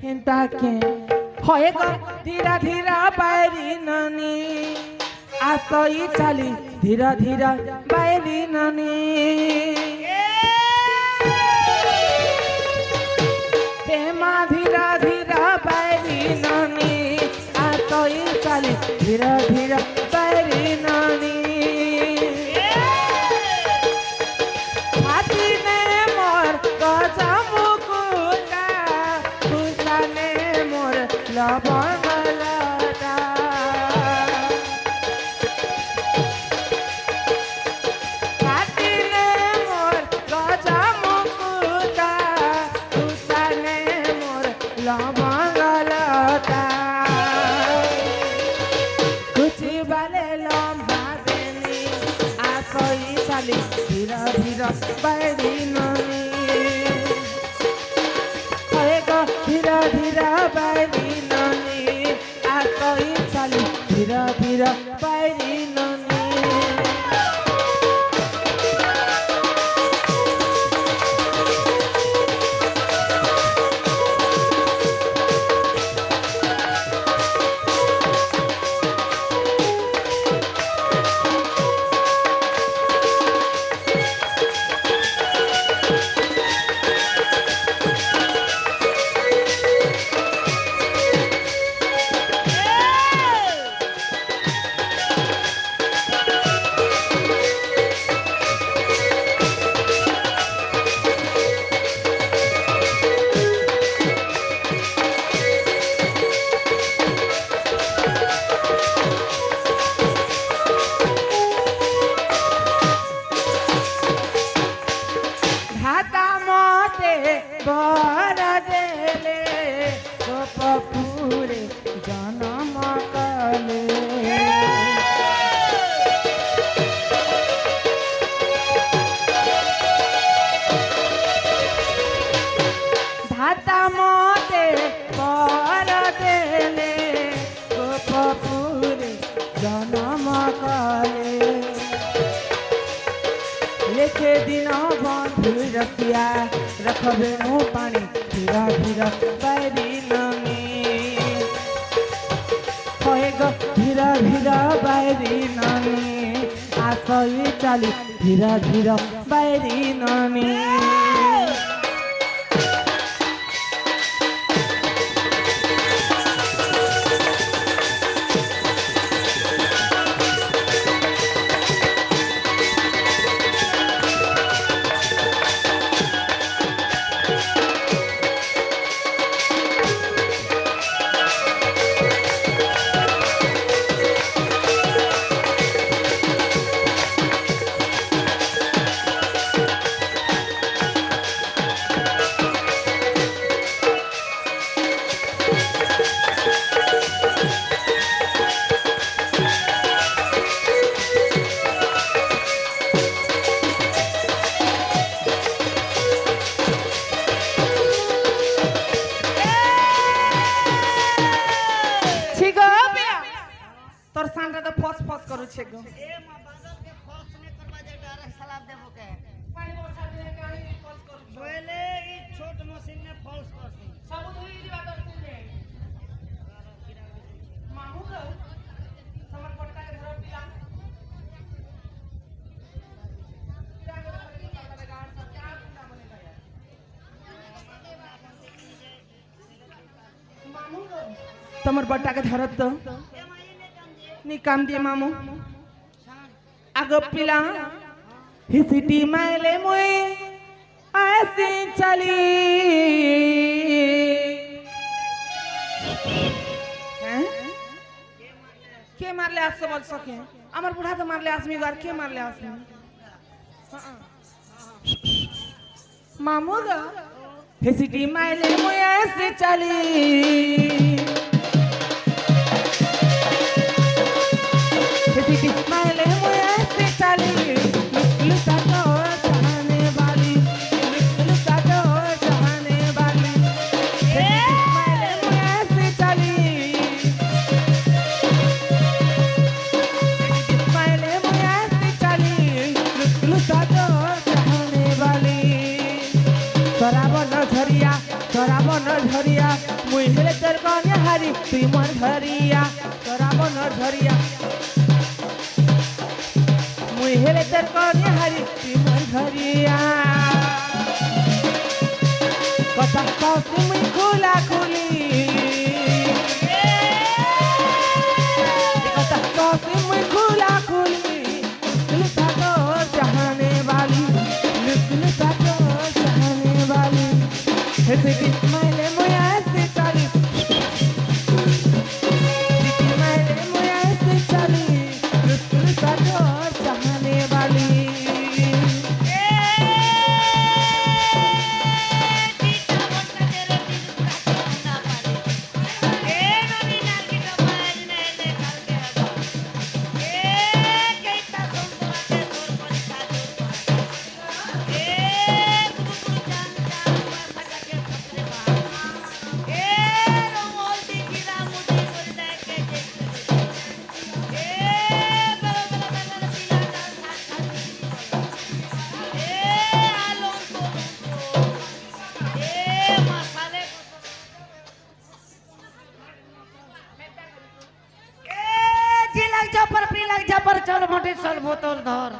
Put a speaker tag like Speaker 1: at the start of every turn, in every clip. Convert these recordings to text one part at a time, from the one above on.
Speaker 1: তাকে হয়ে গো ধীরা ধীরা বাইরি নানি আসই চালি ধীরা ধীরা বাইরি নানি হেমা ধীরা ধীরা বাইরি নানি আসই চালি ধীরা ধীরা বাইরি নানি লবঙ্গলতা কাটিলে মোর গজা মুকুতা তুসানে মোর লবঙ্গলতা কুচি বালে লম্বা দেনি আসই চালি ধীরা ধীরা বাইরি ননি ধীরা ধীরা বাইরি ননি আসই চালি ধীরা ধীরা বাইরি ননি বর দেলে গোপপুরে জনম কালে ধাতা মতে বর দেলে গোপপুরে জনম কালে लेके दिनो बंधु रसिया रखबे नो पानी धीरा धीरा बैरी नमी होए गो धीरा धीरा बैरी नमी आसई चाली धीरा धीरा बैरी नमी তোর সানটা তো ফস ফস করছে গো
Speaker 2: এ মা বাজার के फॉल्स ने करवा दे डायरेक्ट सलाद देबो के
Speaker 1: पानी बरसा दिने कानी फस करछ
Speaker 2: बोले ई छोट मशीन ने फॉल्स करसी
Speaker 1: सब धुई दिबा तो तुले मामू रो समर पट्टा के धर पिला मामू रो समर पट्टा के धरत तो नी काम दिए मामू आगो पिला हिसिटी मायले मुई ऐसी चली हैं के मारले आज से बोल सके अमर बुढ़ा तो मारले आसमी गार के मारले आसमी मामू गा हिसिटी मायले मुई ऐसी चली मायले मुए से चली लुटा तो जाने वाली लुटा तो जाने वाली मायले मुए से चली मायले मुए से चली लुटा तो जाने वाली सराब न झरिया मुए हारी तुई मोर घरिया तोरा बनर झरिया मुई हेले तर कने हारी तुई मोर घरिया कथा कसे मुई खुला खुली कथा कसे मुई खुला खुली मुश्किल था तो चाहने वाली मुश्किल था तो चाहने वाली हेती मैले मोया से चाली मैले मोया से चाली मुश्किल था तो चाहने वाली
Speaker 2: चल मोटे चल बोतल धर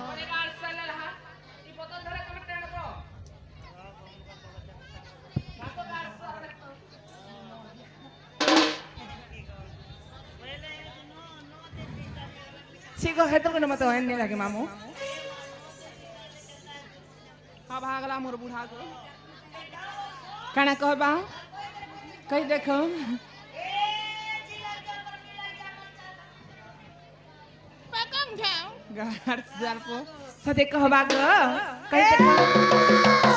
Speaker 1: Sigo heto ko naman to hindi lagi mamu. Ha भागला मोर बुढ़ा को काना कहबा कहि देखो पकम खाओ गार जाल को सदे कहबा ग कहि देखो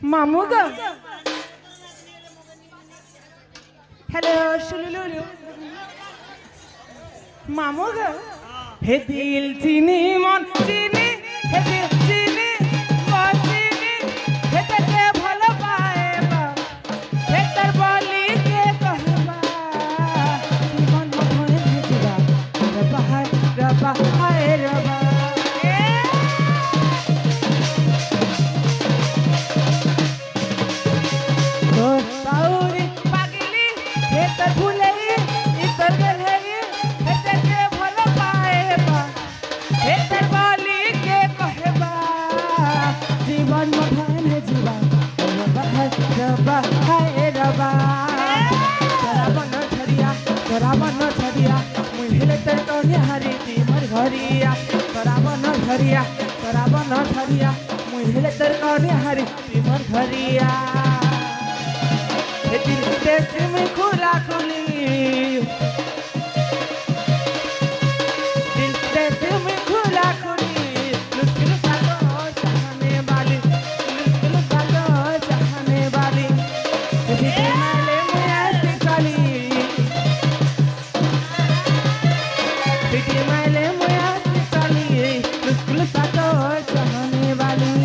Speaker 1: मामू ग हेलो शुलुलुलु मामू ग हे दिल चीनी मन चीनी हे दिल चीनी मन चीनी हे ते भलो पाएबा हे तर बोली के कहबा जीवन मोहन भेजबा रबा हाय रबा घरिया तराबन झरिया तराबन झरिया मुहिले तर कने हरी तिमर घरिया हे दिल देश में खुला खुली दिल देश में खुला खुली मुश्किल सालो चाहने वाली मुश्किल सालो चाहने वाली हे नाले में ऐसी काली सिटी माले चाहने वाली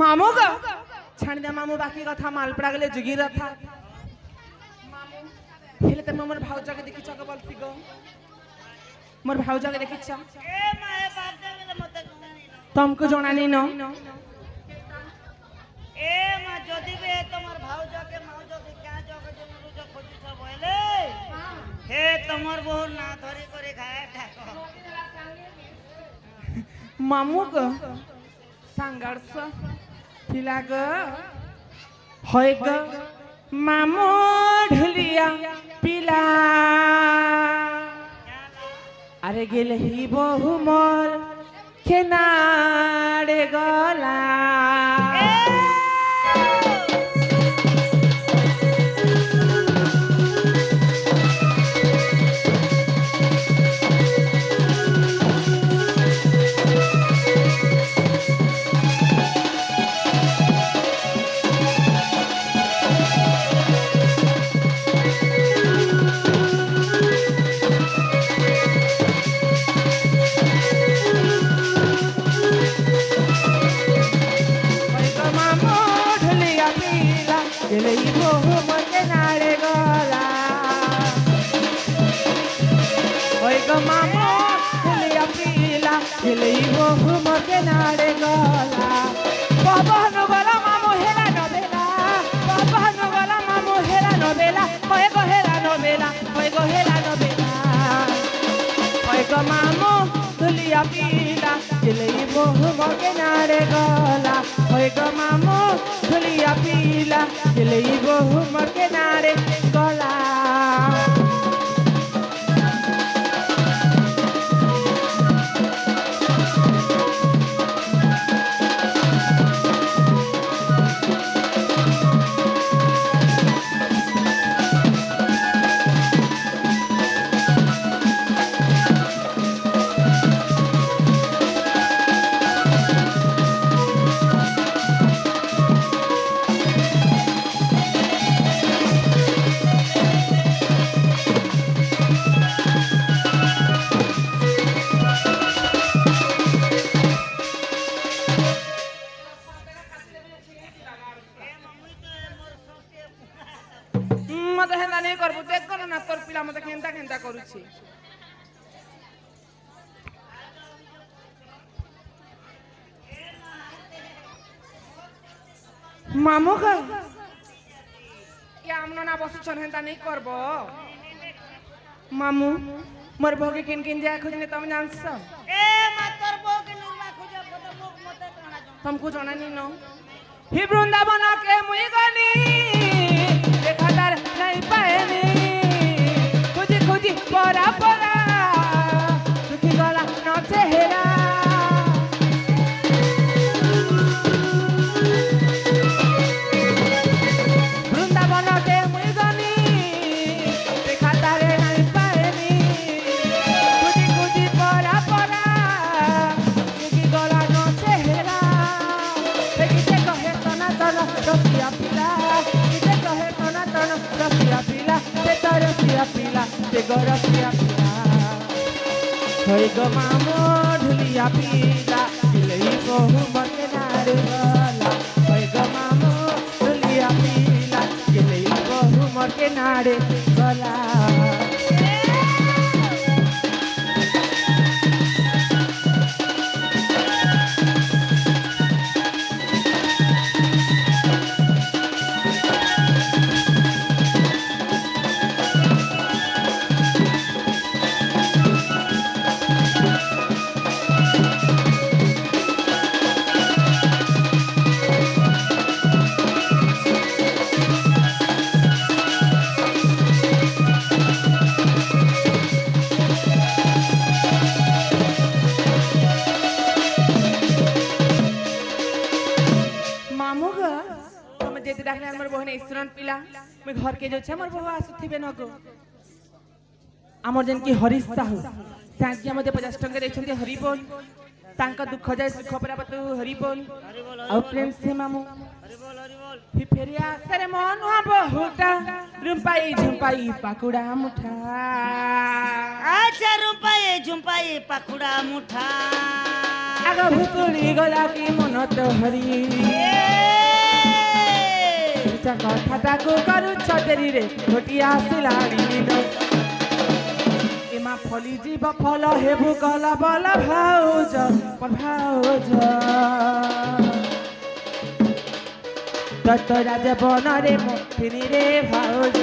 Speaker 1: मामू गो छाण दे मामू बाकी कथा मालपड़ा गले जुगी रथा मामू हेले त मोर भाउजा के देखि छक बोलती गो मोर भाउजा के देखि छ
Speaker 2: ए माए बाप देले मते जानी न
Speaker 1: तुमको जणानी न
Speaker 2: ए मा जदी बे तमर भाउजा के माउजा के क्या जग जे रुजा खोजी छ भइले हे तमर बहु ना धरी करे खाए ठाको
Speaker 1: मामू गो संघर्ष पिला गो होय गो मामू ढुलिया पिला अरे गेले ही बहु मोर खेनाड़े गला मामो धुलिया पीला दिलई बहु मगे नारे गला होय गो मामो धुलिया पीला दिलई बहु मगे नारे गला मत हेंदा नहीं करबो देख कोन ना तोर पिला मत केंता केंता करूछि मामू का या हमनो ना बसु छन हेंदा नहीं करबो मामू मोर भोगे किन किन जा खोजने तुम जानस
Speaker 2: ए मा तोर बो के निर्मा खोजे पता मुख मते काना जम
Speaker 1: तुमको जानानी न ही वृंदावन के मुई गनी देखादार नहीं पाएनी खोजी खोजी परा परा सुखी गला न चेहरा वृंदावन के मुई गनी देखादार नहीं पाएनी खोजी खोजी परा परा सुखी गला न चेहरा देखिते कहे सनातन रसिया पिला देखिते कहे सनातन रसिया पिला ते तरसिया पिला ते गरसिया पिला होय गो मामो ढुलिया पिला दिलई बहु मते नारे गला होय गो मामो ढुलिया पिला दिलई बहु मते नारे गला मामू ग तुम जेते डाकले हमर बहन ईश्वरन पिला मैं घर के जो छे हमर बहू आसुथिबे न गो हमर जन की हरीश साहू साजिया मते 50 टंका देछंती हरि बोल तांका दुख जाय सुख पराबतु हरि बोल और प्रेम से मामू
Speaker 2: हरि बोल
Speaker 1: ही फेरिया सरे मनुआ बहुटा रुपाई झुपाई पाकुड़ा मुठा
Speaker 2: अच्छा रुपाई झुंपाई पकुड़ा मुठा
Speaker 1: आगो ভুতুড়ি গলা কি মনত হরি কথা তাকু କରୁଛ ଡେରିରେ ଗୋଟିଏ ଆସିଲାଣି ଦିନ ଏମା ଫଲି ଯିବ ଫଲ ହେବୁ କଲା ବଲ ଭାଉଜ ଭାଉଜ ତତ ରାଜ ବନରେ ମୁକ୍ତିରେ ଭାଉଜ